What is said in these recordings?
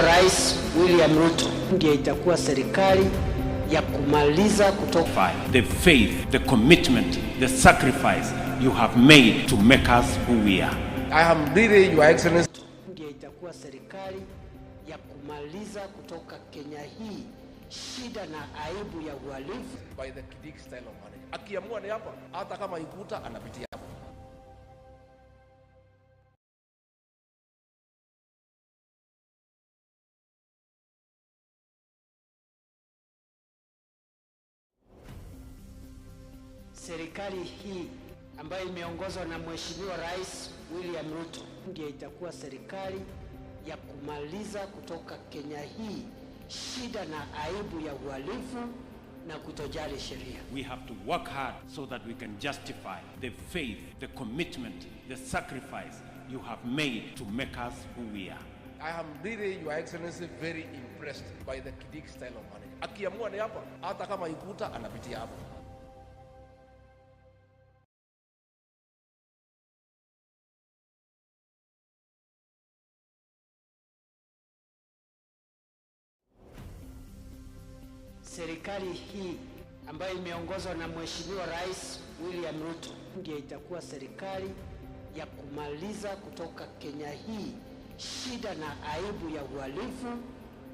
Mheshimiwa Rais William Ruto ndiye itakuwa serikali ya kumaliza kutoka the faith, the commitment, the sacrifice you have made to make us who we are. I am really, Your Excellency, ndiye itakuwa serikali ya kumaliza kutoka Kenya hii shida na aibu ya uhalifu by the Kidik style of management. Akiamua ni hapa, hata kama ikuta anapitia hapa. Serikali hii ambayo imeongozwa na Mheshimiwa Rais William Ruto ndiye itakuwa serikali ya kumaliza kutoka Kenya hii shida na aibu ya uhalifu na kutojali sheria. We have to work hard so that we can justify the faith, the commitment, the sacrifice you have made to make us who we are. I am really, Your Excellency, very impressed by the Kidik style of management. Akiamua ni hapa, hata kama ikuta anapitia hapa. Serikali hii ambayo imeongozwa na Mheshimiwa Rais William Ruto ndiye itakuwa serikali ya kumaliza kutoka Kenya hii shida na aibu ya uhalifu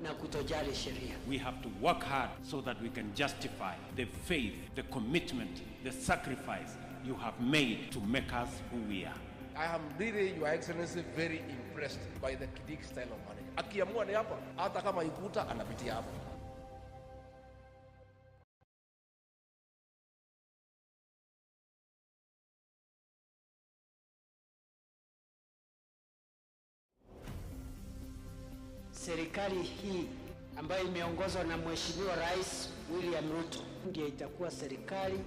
na kutojali sheria. We have to work hard so that we can justify the faith, the commitment, the sacrifice you have made to make us who we are. I am really, Your Excellency, very impressed by the Kidik style of management. Akiamua ni hapa, hata kama ikuta anapitia hapa. Serikali hii ambayo imeongozwa na Mheshimiwa Rais William Ruto ndiye itakuwa serikali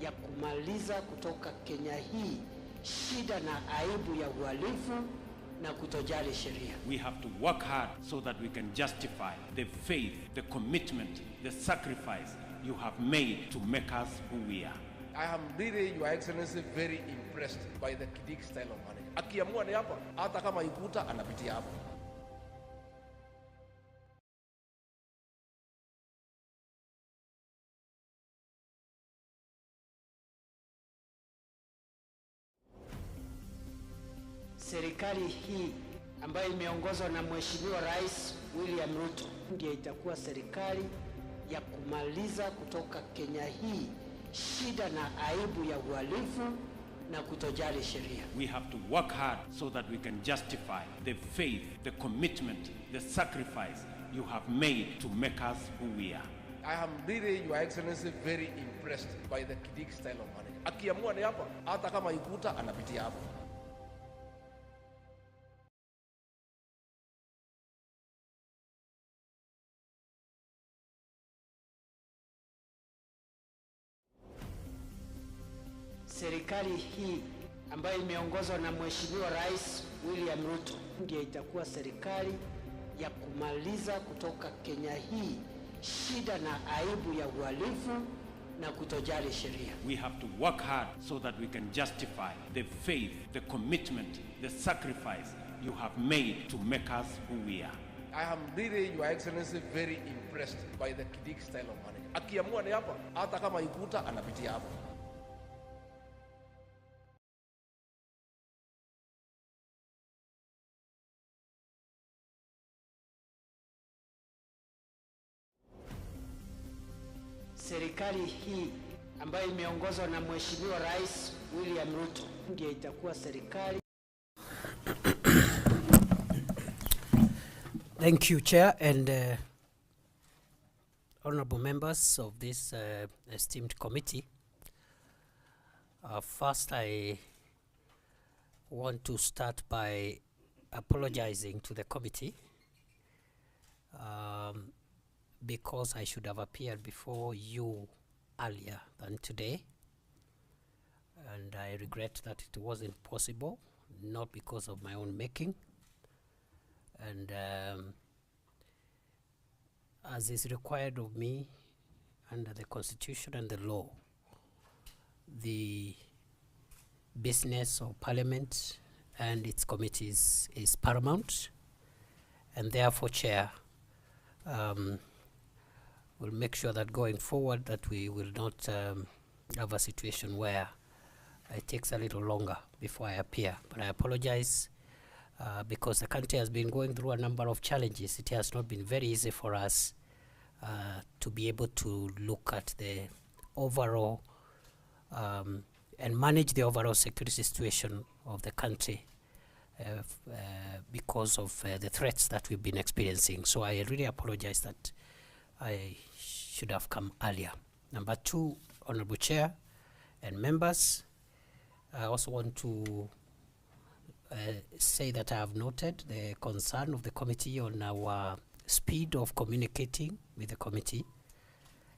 ya kumaliza kutoka Kenya hii shida na aibu ya uhalifu na kutojali sheria. We have to work hard so that we can justify the faith, the commitment, the sacrifice you have made to make us who we are. I am really, Your Excellency, very impressed by the Kidik style of management. Akiamua ni hapa, hata kama ikuta anapitia hapa. Serikali hii ambayo imeongozwa na Mheshimiwa Rais William Ruto ndiye itakuwa serikali ya kumaliza kutoka Kenya hii shida na aibu ya uhalifu na kutojali sheria. We have to work hard so that we can justify the faith, the commitment, the sacrifice you have made to make us who we are. I am really, Your Excellency, very impressed by the Kidik style of management. Akiamua ni hapa, hata kama ikuta anapitia hapa. Serikali hii ambayo imeongozwa na Mheshimiwa Rais William Ruto ndiye itakuwa serikali ya kumaliza kutoka Kenya hii shida na aibu ya uhalifu na kutojali sheria. We have to work hard so that we can justify the faith, the commitment, the sacrifice you have made to make us who we are. I am really, Your Excellency, very impressed by the Kidik style of management. Akiamua ni hapa, hata kama ikuta anapitia hapa. Serikali hii ambayo imeongozwa na Mheshimiwa Rais William Ruto ndiye itakuwa serikali. Thank you, Chair, and honorable members of this esteemed committee. First, I want to start by apologizing to the committee because I should have appeared before you earlier than today, and I regret that it wasn't possible, not because of my own making. And as is required of me under the Constitution and the law, the business of Parliament and its committees is paramount, And therefore, Chair, we'll make sure that going forward that we will not have a situation where it takes a little longer before I appear. But I apologize because the country has been going through a number of challenges. It has not been very easy for us to be able to look at the overall and manage the overall security situation of the country because of the threats that we've been experiencing. So I really apologize that I should have come earlier. Number two, Honorable Chair and members, I also want to say that I have noted the concern of the committee on our speed of communicating with the committee.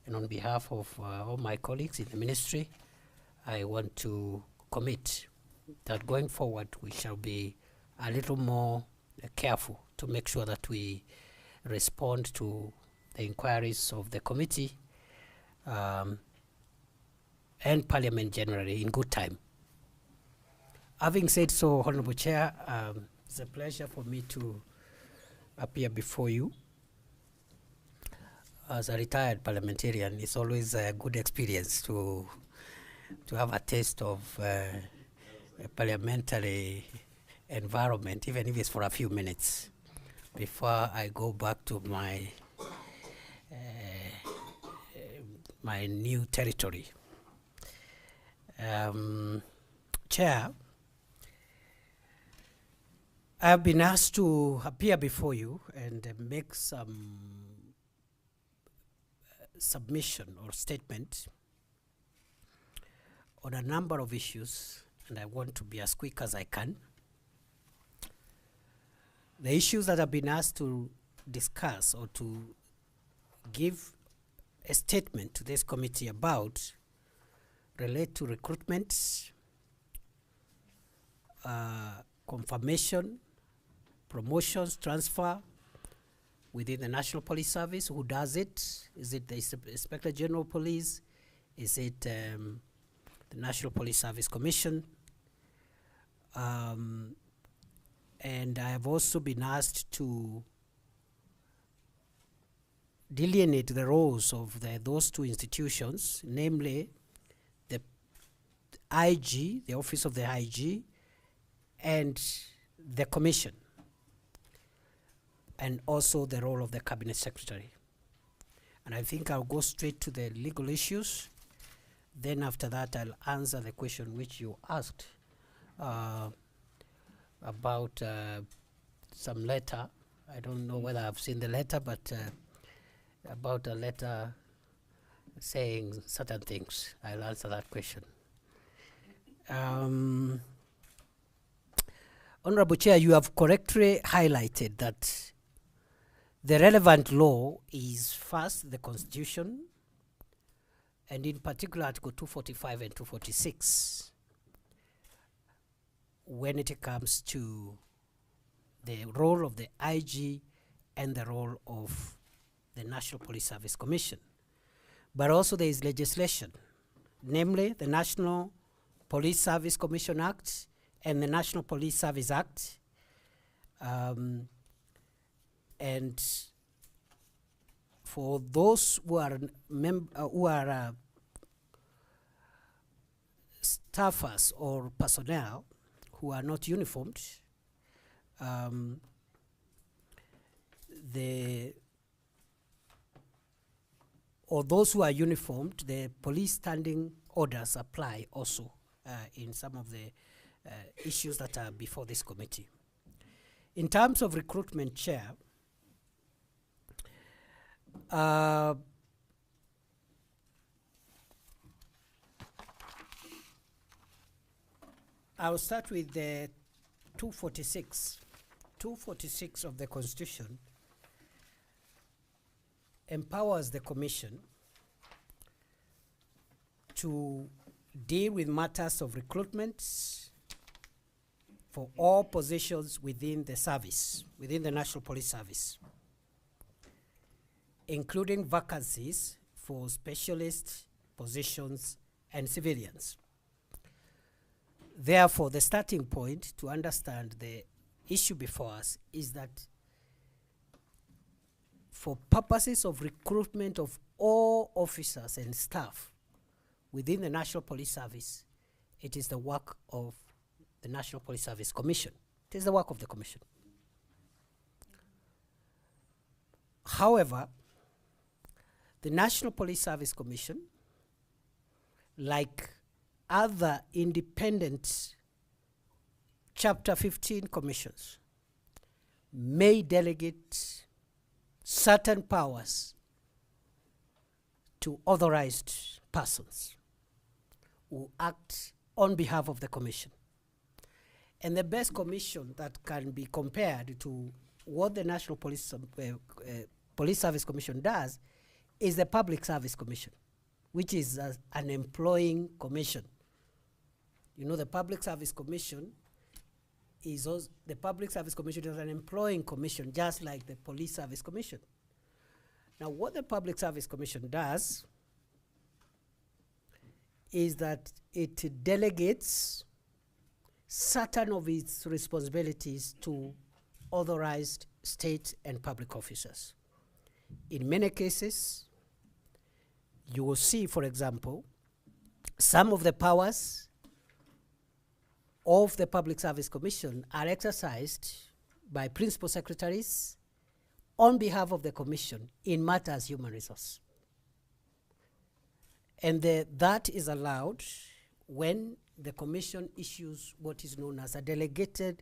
And on behalf of all my colleagues in the ministry, I want to commit that going forward we shall be a little more careful to make sure that we respond to the inquiries of the committee and Parliament generally in good time. Having said so, Honorable Chair, it's a pleasure for me to appear before you. As a retired parliamentarian, it's always a good experience to have a taste of a parliamentary environment, even if it's for a few minutes, before I go back to my my new territory. Chair, I have been asked to appear before you and make some submission or statement on a number of issues, and I want to be as quick as I can. The issues that I've been asked to discuss or to give a statement to this committee about relate to recruitment, confirmation, promotions, transfer within the National Police Service. Who does it? Is it the Inspector General of Police? Is it the National Police Service Commission? And I have also been asked to delineate the roles of those two institutions, namely the IG, the Office of the IG, and the Commission, and also the role of the Cabinet Secretary. And I think I'll go straight to the legal issues. Then after that, I'll answer the question which you asked about some letter. I don't know whether I've seen the letter, but about a letter saying certain things. I'll answer that question. Honorable Chair, you have correctly highlighted that the relevant law is first the Constitution, and in particular Article 245 and 246, when it comes to the role of the IG and the role of the National Police Service Commission. But also there is legislation, namely the National Police Service Commission Act and the National Police Service Act. And for those who are staffers or personnel who are not uniformed, or those who are uniformed, the police standing orders apply also in some of the issues that are before this committee. In terms of recruitment, Chair, I'll start with the 246. 246 of the Constitution empowers the Commission to deal with matters of recruitment for all positions within the service, within the National Police Service, including vacancies for specialist positions and civilians. Therefore, the starting point to understand the issue before us is that for purposes of recruitment of all officers and staff within the National Police Service, it is the work of the National Police Service Commission. It is the work of the Commission. However, the National Police Service Commission, like other independent Chapter 15 commissions, may delegate certain powers to authorized persons who act on behalf of the commission. And the best commission that can be compared to what the National Police Service Commission does is the Public Service Commission, which is an employing commission. You know, the Public Service Commission is also, the Public Service Commission is an employing commission, just like the Police Service Commission. Now, what the Public Service Commission does is that it delegates certain of its responsibilities to authorized state and public officers. In many cases, you will see, for example, some of the powers of the Public Service Commission are exercised by principal secretaries on behalf of the Commission in matters human resource. And that is allowed when the Commission issues what is known as a delegating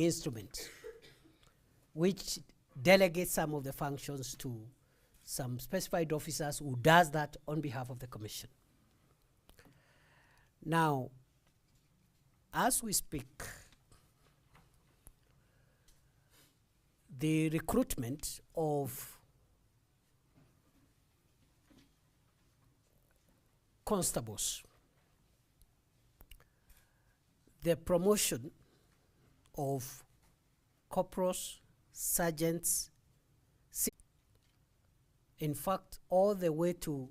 instrument, which delegates some of the functions to some specified officers who does that on behalf of the Commission. Now, as we speak, the recruitment of constables, the promotion of corporals, sergeants, in fact, all the way to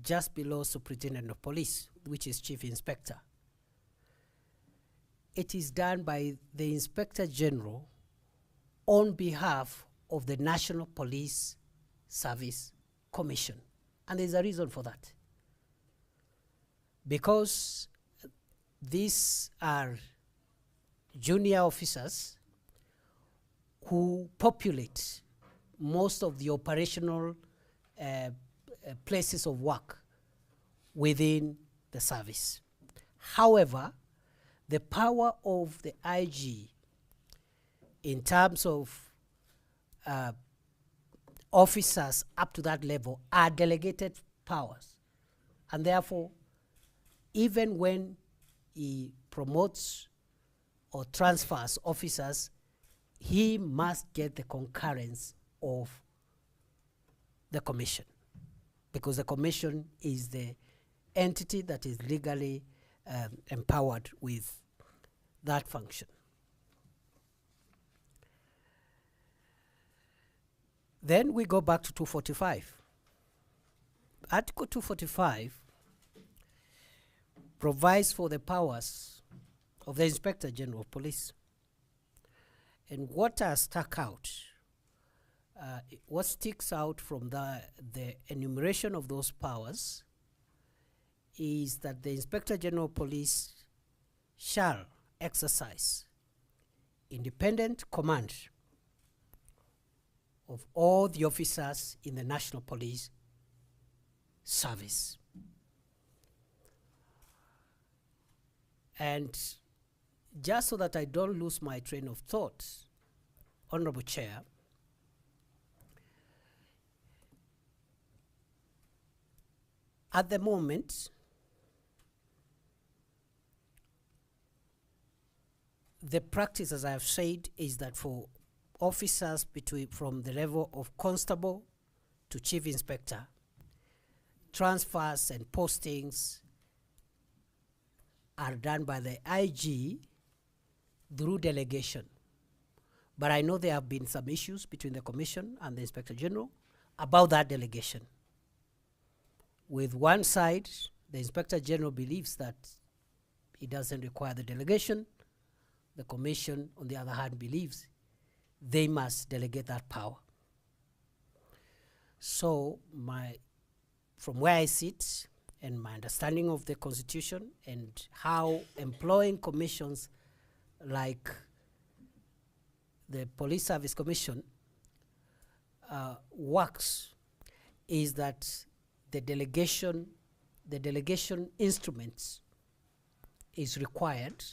just below Superintendent of Police, which is Chief Inspector. It is done by the Inspector General on behalf of the National Police Service Commission. And there's a reason for that. Because these are junior officers who populate most of the operational places of work within the service. However, the power of the IG in terms of officers up to that level are delegated powers. And therefore, even when he promotes or transfers officers, he must get the concurrence of the Commission, because the Commission is the entity that is legally empowered with that function. Then we go back to 245. Article 245 provides for the powers of the Inspector General of Police. And what are stuck out, what sticks out from the enumeration of those powers is that the Inspector General of Police shall exercise independent command of all the officers in the National Police Service. And just so that I don't lose my train of thought, Honorable Chair, at the moment, the practice, as I have said, is that for officers from the level of constable to chief inspector, transfers and postings are done by the IG through delegation. But I know there have been some issues between the Commission and the Inspector General about that delegation. With one side, the Inspector General believes that it doesn't require the delegation. The Commission, on the other hand, believes they must delegate that power. So from where I sit and my understanding of the Constitution and how employing commissions like the Police Service Commission works is that the delegation instruments is required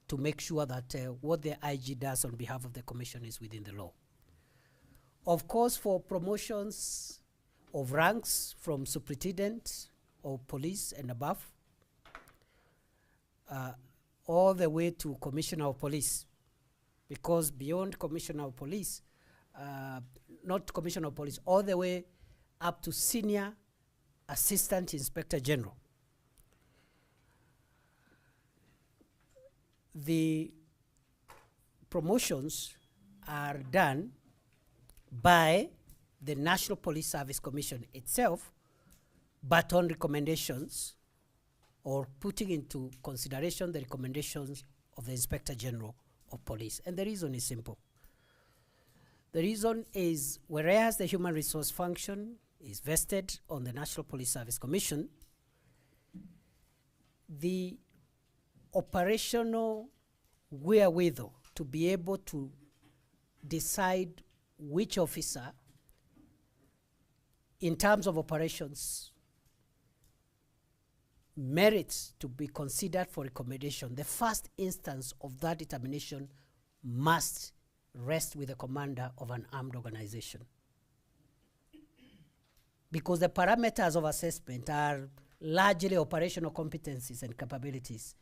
to make sure that what the IG does on behalf of the commission is within the law. Of course, for promotions of ranks from superintendent or police and above, all the way to commissioner of police, because beyond commissioner of police, not commissioner of police, all the way up to senior assistant inspector general. The promotions are done by the National Police Service Commission itself, but on recommendations or putting into consideration the recommendations of the Inspector General of Police. And the reason is simple. The reason is, whereas the human resource function is vested on the National Police Service Commission, the operational wherewithal to be able to decide which officer, in terms of operations, merits to be considered for recommendation, the first instance of that determination must rest with the commander of an armed organization. Because the parameters of assessment are largely operational competencies and capabilities.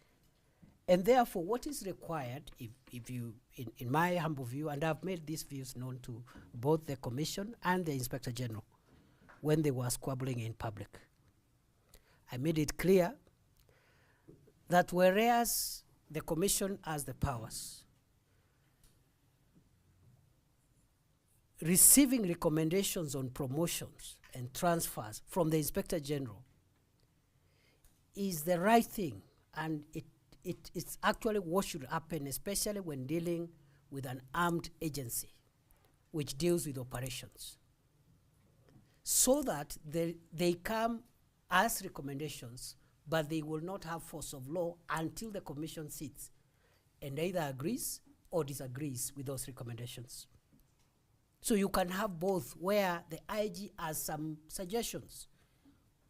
And therefore, what is required, if you, in my humble view, and I've made these views known to both the Commission and the Inspector General when they were squabbling in public, I made it clear that whereas the Commission has the powers, receiving recommendations on promotions and transfers from the Inspector General is the right thing, and it's actually what should happen, especially when dealing with an armed agency which deals with operations, so that they come as recommendations, but they will not have force of law until the Commission sits and either agrees or disagrees with those recommendations. So you can have both, where the IG has some suggestions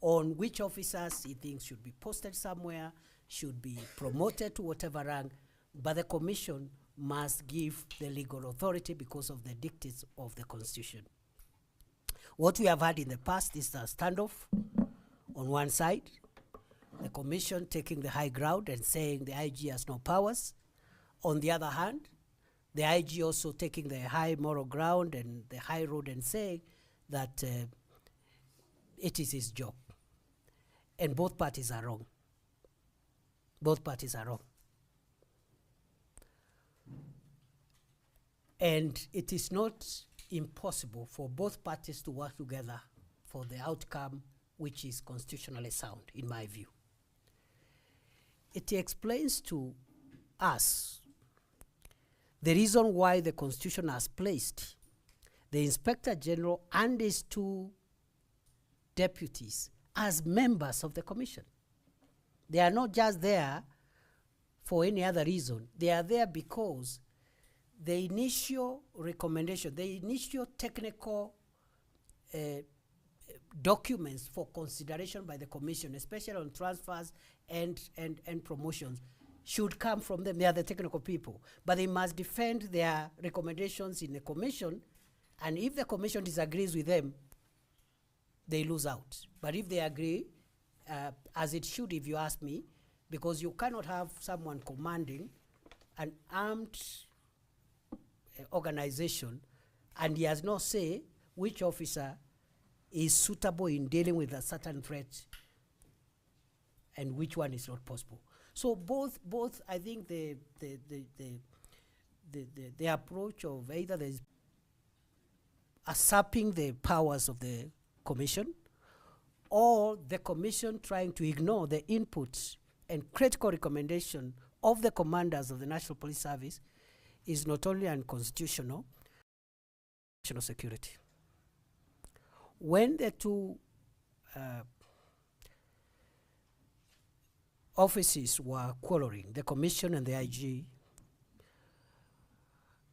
on which officers he thinks should be posted somewhere, should be promoted to whatever rank, but the Commission must give the legal authority because of the dictates of the Constitution. What we have had in the past is a standoff on one side, the Commission taking the high ground and saying the IG has no powers. On the other hand, the IG also taking the high moral ground and the high road and saying that it is his job. And both parties are wrong. Both parties are wrong. And it is not impossible for both parties to work together for the outcome which is constitutionally sound, in my view. It explains to us the reason why the Constitution has placed the Inspector General and his two deputies as members of the Commission. They are not just there for any other reason. They are there because the initial recommendation, the initial technical documents for consideration by the Commission, especially on transfers and promotions, should come from them. They are the technical people, but they must defend their recommendations in the Commission, and if the Commission disagrees with them, they lose out. But if they agree, as it should, if you ask me, because you cannot have someone commanding an armed organization and he has no say which officer is suitable in dealing with a certain threat and which one is not possible. So both I think the approach of either the usurping the powers of the Commission, or the Commission trying to ignore the inputs and critical recommendation of the commanders of the National Police Service, is not only unconstitutional, national security. When the two offices were quarreling, the Commission and the IG,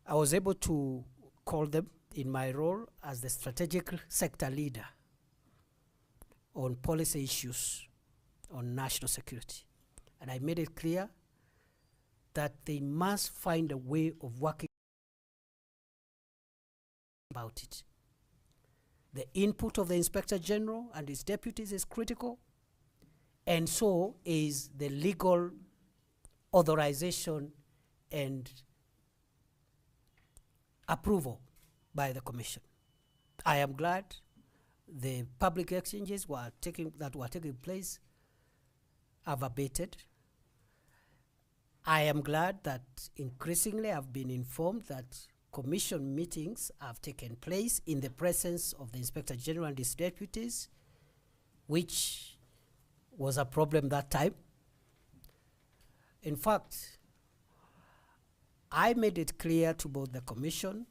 I was able to call them in my role as the strategic sector leader on policy issues on national security. And I made it clear that they must find a way of working about it. The input of the Inspector General and his deputies is critical, and so is the legal authorization and approval by the Commission. I am glad the public exchanges that were taking place have abated. I am glad that increasingly I've been informed that Commission meetings have taken place in the presence of the Inspector General and his deputies, which was a problem that time. In fact, I made it clear to both the Commission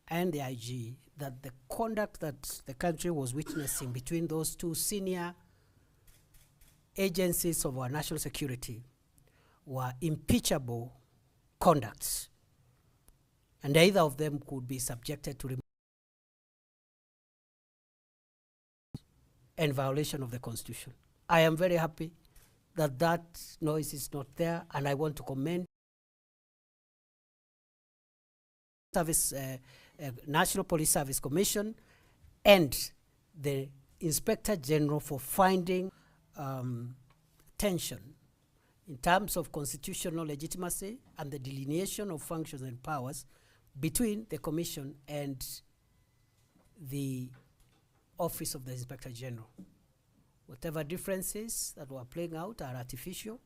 and the IG that the conduct that the country was witnessing between those two senior agencies of our national security were impeachable conducts, and either of them could be subjected to and violation of the Constitution. I am very happy that that noise is not there, and I want to commend National Police Service Commission and the Inspector General for finding tension in terms of constitutional legitimacy and the delineation of functions and powers between the Commission and the Office of the Inspector General. Whatever differences that were playing out are artificial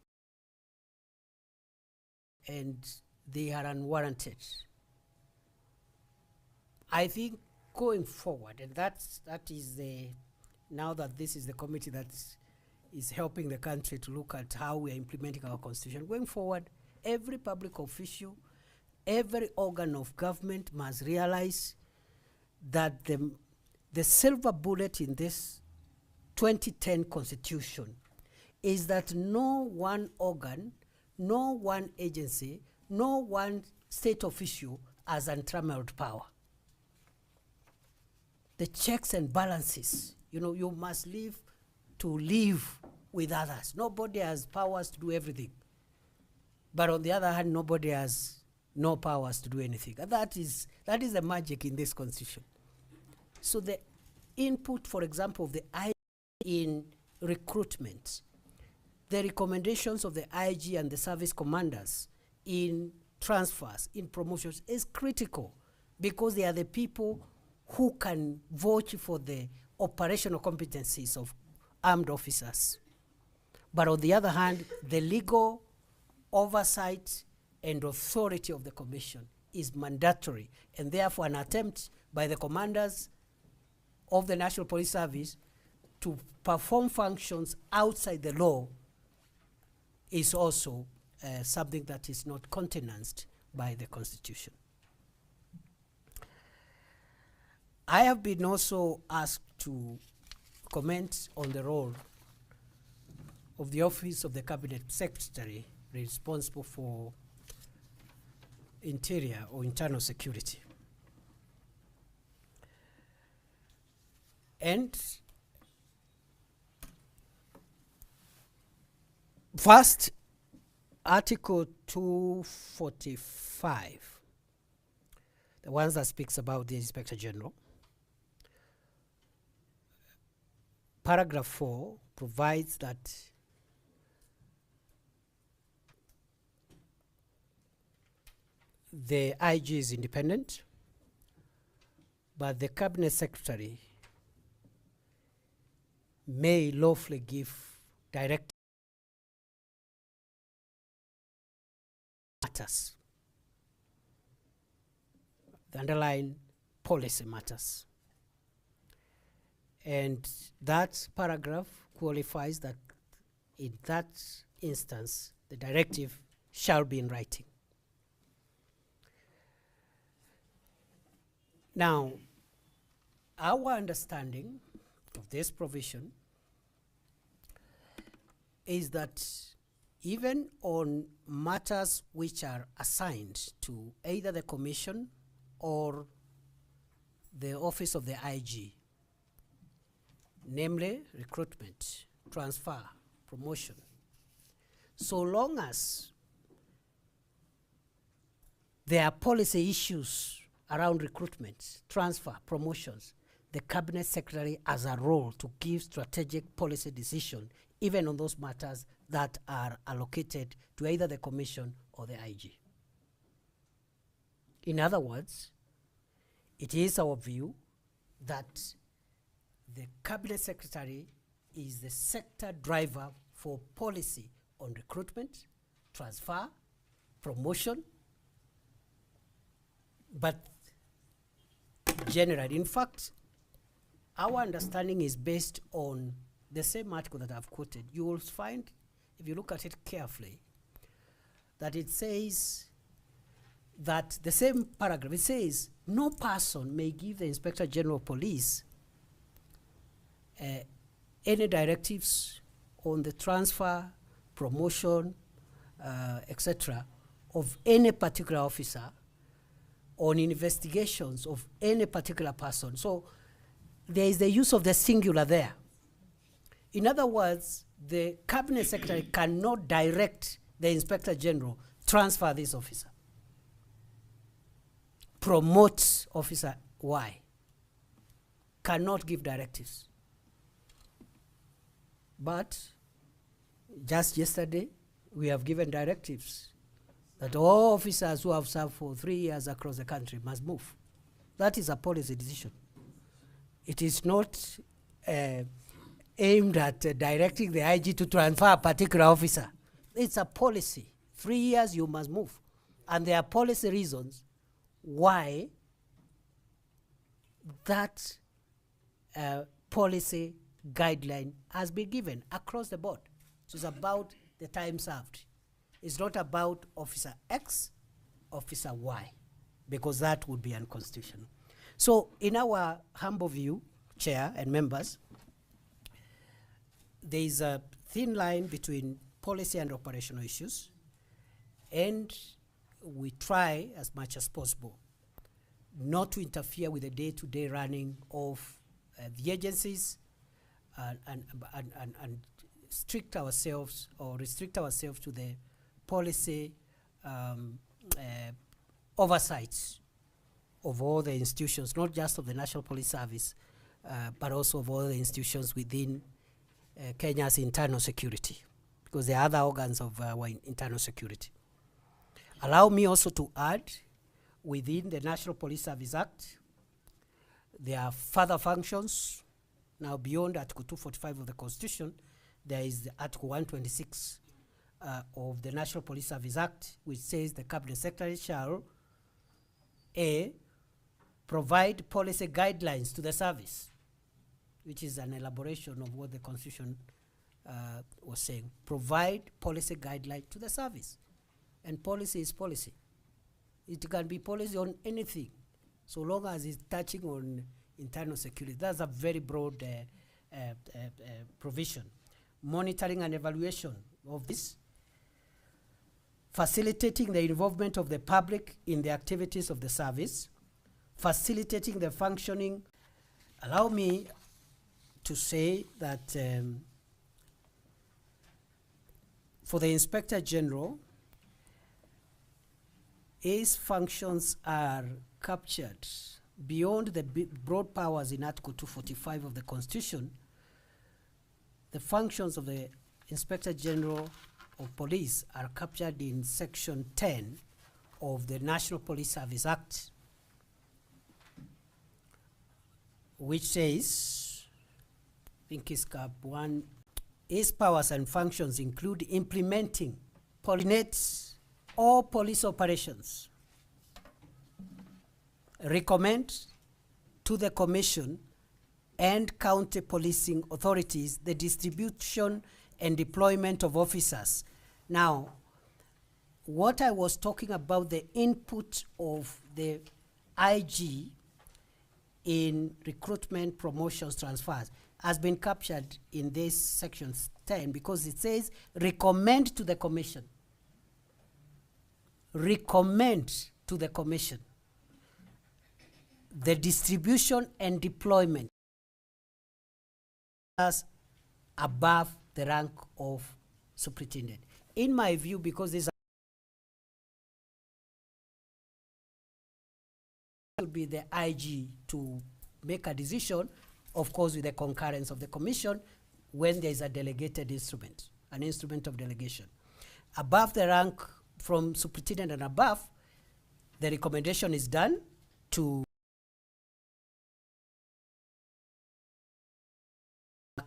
and they are unwarranted. I think going forward, and that is now that this is the committee that is helping the country to look at how we are implementing our Constitution. Going forward, every public official, every organ of government must realize that the silver bullet in this 2010 Constitution is that no one organ, no one agency, no one state official has untrammeled power. The checks and balances, you must live with others. Nobody has powers to do everything. But on the other hand, nobody has no powers to do anything. And that is the magic in this Constitution. So the input, for example, of the IG in recruitment, the recommendations of the IG and the service commanders in transfers, in promotions, is critical because they are the people who can vouch for the operational competencies of armed officers. But on the other hand, the legal oversight and authority of the Commission is mandatory, and therefore an attempt by the commanders of the National Police Service to perform functions outside the law is also something that is not countenanced by the Constitution. I have been also asked to comment on the role of the Office of the Cabinet Secretary responsible for interior or internal security. And first, Article 245, the ones that speaks about the Inspector General. Paragraph 4 provides that the IG is independent, but the Cabinet Secretary may lawfully give direct matters, the underlying policy matters. And that paragraph qualifies that in that instance, the directive shall be in writing. Now, our understanding of this provision is that even on matters which are assigned to either the Commission or the Office of the IG, namely recruitment, transfer, promotion, so long as there are policy issues around recruitment, transfer, promotions, the Cabinet Secretary has a role to give strategic policy decision even on those matters that are allocated to either the Commission or the IG. In other words, it is our view that the Cabinet Secretary is the sector driver for policy on recruitment, transfer, promotion, but generally, in fact, our understanding is based on the same article that I've quoted. You will find, if you look at it carefully, that it says that the same paragraph, it says, no person may give the Inspector General of Police any directives on the transfer, promotion, etc., of any particular officer, on investigations of any particular person. So there is the use of the singular there. In other words, the Cabinet Secretary cannot direct the Inspector General, transfer this officer, promote officer Y, cannot give directives. But just yesterday, we have given directives that all officers who have served for 3 years across the country must move. That is a policy decision. It is not aimed at directing the IG to transfer a particular officer. It's a policy. 3 years you must move. And there are policy reasons why that policy guideline has been given across the board. So it's about the time served. It's not about Officer X, Officer Y, because that would be unconstitutional. So in our humble view, Chair and members, there is a thin line between policy and operational issues, and we try as much as possible not to interfere with the day-to-day running of the agencies and restrict ourselves to the policy oversight of all the institutions, not just of the National Police Service, but also of all the institutions within Kenya's internal security, because there are other organs of our internal security. Allow me also to add, within the National Police Service Act, there are further functions. Now, beyond Article 245 of the Constitution, there is the Article 126 of the National Police Service Act, which says the Cabinet Secretary shall A, provide policy guidelines to the service, which is an elaboration of what the Constitution was saying. Provide policy guidelines to the service. And policy is policy. It can be policy on anything, so long as it's touching on internal security. That's a very broad provision. Monitoring and evaluation of this. Facilitating the involvement of the public in the activities of the service. Facilitating the functioning. Allow me to say that for the Inspector General, his functions are captured beyond the broad powers in Article 245 of the Constitution. The functions of the Inspector General of Police are captured in Section 10 of the National Police Service Act, which says, I think it's Cap 1, his powers and functions include implementing, coordinates all police operations, recommend to the Commission and county policing authorities the distribution and deployment of officers. Now, what I was talking about, the input of the IG, in recruitment, promotions, transfers has been captured in this section 10 because it says recommend to the commission. Recommend to the commission the distribution and deployment as above the rank of superintendent. In my view, because this should be the IG to make a decision, of course with the concurrence of the commission, when there is a delegated instrument, an instrument of delegation. Above the rank from superintendent and above, the recommendation is done to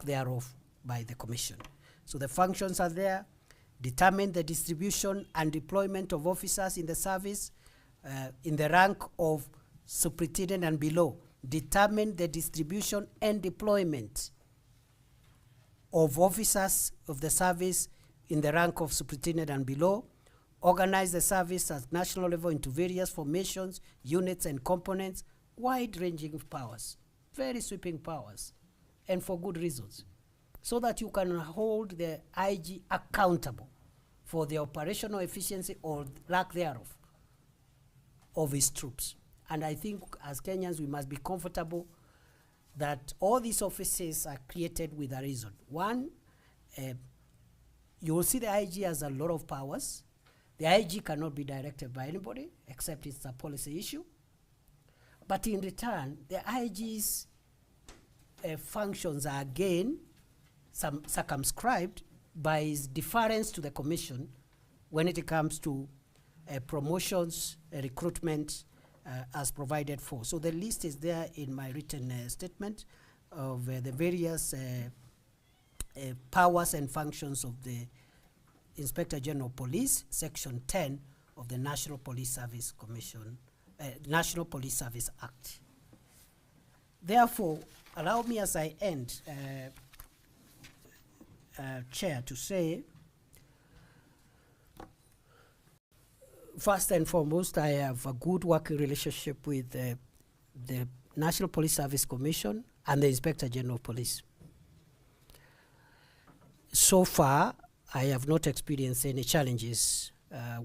thereof by the commission. So the functions are there: determine the distribution and deployment of officers in the service in the rank of superintendent and below. Determine the distribution and deployment of officers of the service in the rank of superintendent and below. Organize the service at national level into various formations, units, and components. Wide-ranging powers, very sweeping powers, and for good reasons, so that you can hold the IG accountable for the operational efficiency or lack thereof of his troops. And I think as Kenyans, we must be comfortable that all these offices are created with a reason. One, you will see the IG has a lot of powers. The IG cannot be directed by anybody except it's a policy issue. But in return, the IG's functions are again circumscribed by his deference to the commission when it comes to promotions, recruitment, as provided for. So the list is there in my written statement of the various powers and functions of the Inspector General of Police, Section 10 of the National Police Service Commission, National Police Service Act. Therefore, allow me as I end, Chair, to say, first and foremost, I have a good working relationship with the National Police Service Commission and the Inspector General of Police. So far, I have not experienced any challenges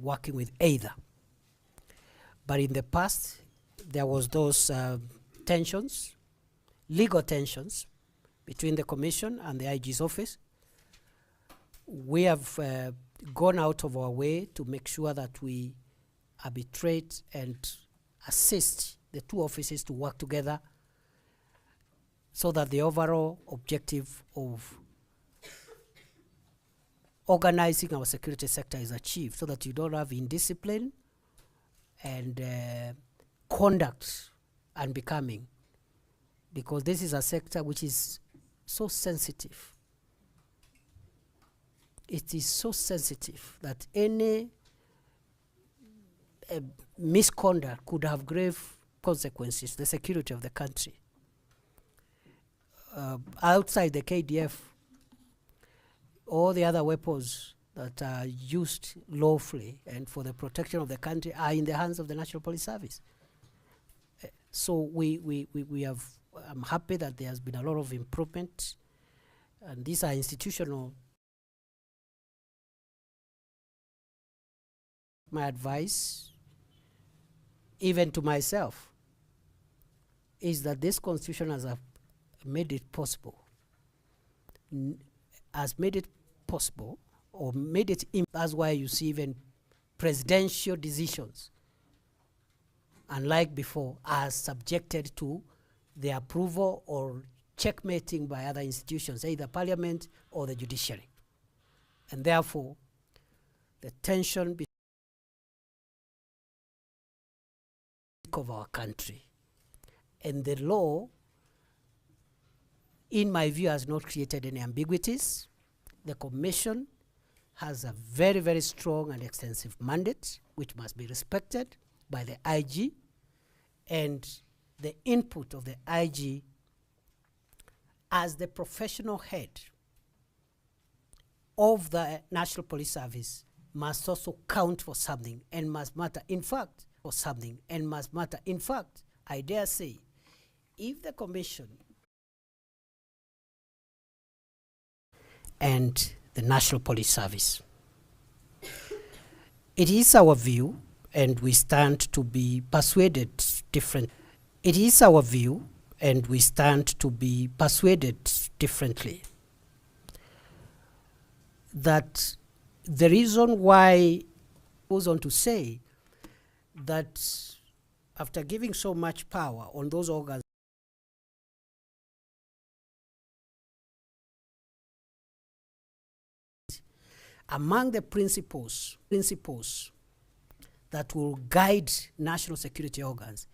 working with either. But in the past, there was those tensions, legal tensions, between the commission and the IG's office. We have gone out of our way to make sure that we arbitrate and assist the two offices to work together so that the overall objective of organizing our security sector is achieved, so that you don't have indiscipline and conduct unbecoming, because this is a sector which is so sensitive. It is so sensitive that any misconduct could have grave consequences to the security of the country. Outside the KDF, all the other weapons that are used lawfully and for the protection of the country are in the hands of the National Police Service. So we have, I'm happy that there has been a lot of improvement, and these are institutional. My advice, even to myself, is that this constitution has made it possible, or made it, that's why you see even presidential decisions, unlike before, are subjected to the approval or checkmating by other institutions, either parliament or the judiciary. And therefore, the tension between of our country and the law, in my view, has not created any ambiguities. The commission has a very, very strong and extensive mandate, which must be respected by the IG, and the input of the IG as the professional head of the National Police Service must also count for something and must matter. In fact, I dare say, if the Commission and the National Police Service, it is our view, and we stand to be persuaded different. It is our view, and we stand to be persuaded differently, that the reason why goes on to say that after giving so much power on those organs, among the principles that will guide national security organs